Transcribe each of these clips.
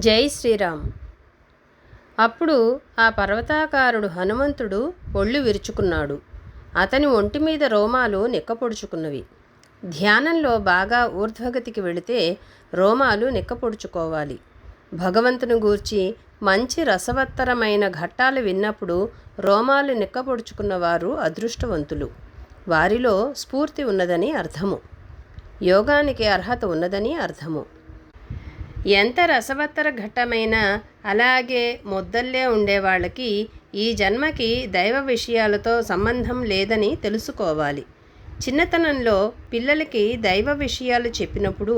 జై శ్రీరామ్. అప్పుడు ఆ పర్వతాకారుడు హనుమంతుడు ఒళ్ళు విరుచుకున్నాడు. అతని ఒంటి మీద రోమాలు నిక్కపొడుచుకున్నవి. ధ్యానంలో బాగా ఊర్ధ్వగతికి వెళితే రోమాలు నిక్కపొడుచుకోవాలి. భగవంతుని గూర్చి మంచి రసవత్తరమైన ఘట్టాలు విన్నప్పుడు రోమాలు నిక్కపొడుచుకున్నవారు అదృష్టవంతులు. వారిలో స్ఫూర్తి ఉన్నదని అర్థము. యోగానికి అర్హత ఉన్నదని అర్థము. ఎంత రసవత్తర ఘట్టమైనా అలాగే మొద్దల్లే ఉండేవాళ్ళకి ఈ జన్మకి దైవ విషయాలతో సంబంధం లేదని తెలుసుకోవాలి. చిన్నతనంలో పిల్లలకి దైవ విషయాలు చెప్పినప్పుడు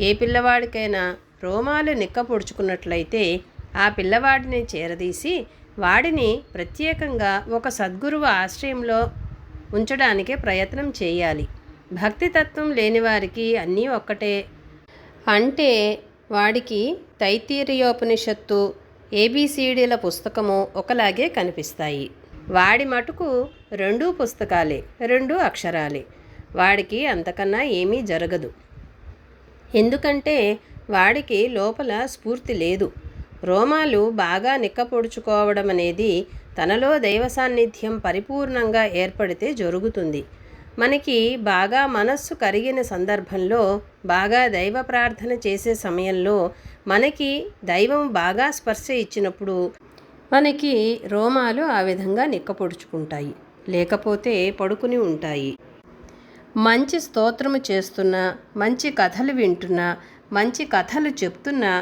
ఏ పిల్లవాడికైనా రోమాలు నిక్కపొడుచుకున్నట్లయితే ఆ పిల్లవాడిని చేరదీసి వాడిని ప్రత్యేకంగా ఒక సద్గురువు ఆశ్రయంలో ఉంచడానికే ప్రయత్నం చేయాలి. భక్తితత్వం లేనివారికి అన్నీ ఒక్కటే అంటే వాడికి తైత్తిరీయోపనిషత్తు, ఏబిసిడీల పుస్తకము ఒకలాగే కనిపిస్తాయి. వాడి మటుకు రెండూ పుస్తకాలే, రెండూ అక్షరాలే. వాడికి అంతకన్నా ఏమీ జరగదు. ఎందుకంటే వాడికి లోపల స్ఫూర్తి లేదు. రోమాలు బాగా నిక్కపొడుచుకోవడం అనేది తనలో దైవ సాన్నిధ్యం పరిపూర్ణంగా ఏర్పడితే జరుగుతుంది. మనకి బాగా మనస్సు కరిగిన సందర్భంలో, బాగా దైవ ప్రార్థన చేసే సమయంలో, మనకి దైవం బాగా స్పర్శ ఇచ్చినప్పుడు మనకి రోమాలు ఆ విధంగా నిక్కపొడుచుకుంటాయి, లేకపోతే పడుకుని ఉంటాయి. మంచి స్తోత్రము చేస్తున్నా, మంచి కథలు వింటున్నా, మంచి కథలు చెప్తున్నా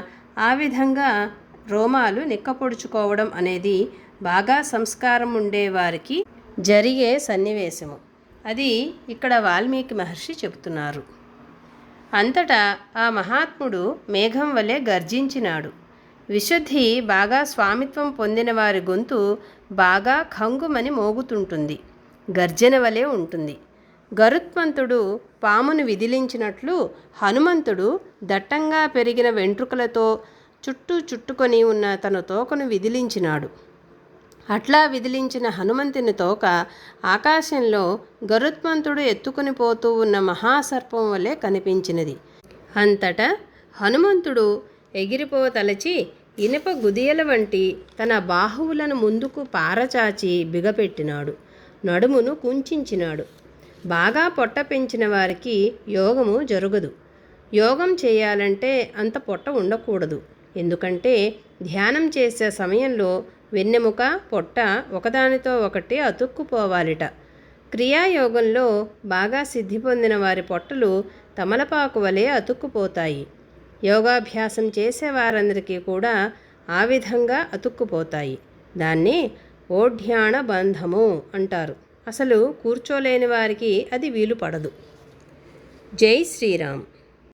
ఆ విధంగా రోమాలు నిక్కపొడుచుకోవడం అనేది బాగా సంస్కారం ఉండేవారికి జరిగే సన్నివేశము. అది ఇక్కడ వాల్మీకి మహర్షి చెబుతున్నారు. అంతటా ఆ మహాత్ముడు మేఘం వలె గర్జించినాడు. విశుద్ధి బాగా స్వామిత్వం పొందిన వారి గొంతు బాగా ఖంగుమని మోగుతుంటుంది, గర్జన వలె ఉంటుంది. గరుత్మంతుడు పామును విదిలించినట్లు హనుమంతుడు దట్టంగా పెరిగిన వెంట్రుకలతో చుట్టుకొని ఉన్న తన తోకను విదిలించినాడు. అట్లా విదిలించిన హనుమంతుని తోక ఆకాశంలో గరుత్మంతుడు ఎత్తుకుని పోతూ ఉన్న మహాసర్పం వలె కనిపించినది. అంతటా హనుమంతుడు ఎగిరిపోతలచి ఇనుప గుదియల వంటి తన బాహువులను ముందుకు పారచాచి బిగపెట్టినాడు. నడుమును కుంచించినాడు. బాగా పొట్ట పెంచిన వారికి యోగము జరగదు. యోగం చేయాలంటే అంత పొట్ట ఉండకూడదు. ఎందుకంటే ధ్యానం చేసే సమయంలో వెన్నెముక, పొట్ట ఒకదానితో ఒకటి అతుక్కుపోవాలిట. క్రియాయోగంలో బాగా సిద్ధి పొందిన వారి పొట్టలు తమలపాకు వలె అతుక్కుపోతాయి. యోగాభ్యాసం చేసేవారందరికీ కూడా ఆ విధంగా అతుక్కుపోతాయి. దాన్ని ఓఢ్యాణ బంధము అంటారు. అసలు కూర్చోలేని వారికి అది వీలు పడదు. జై శ్రీరామ్.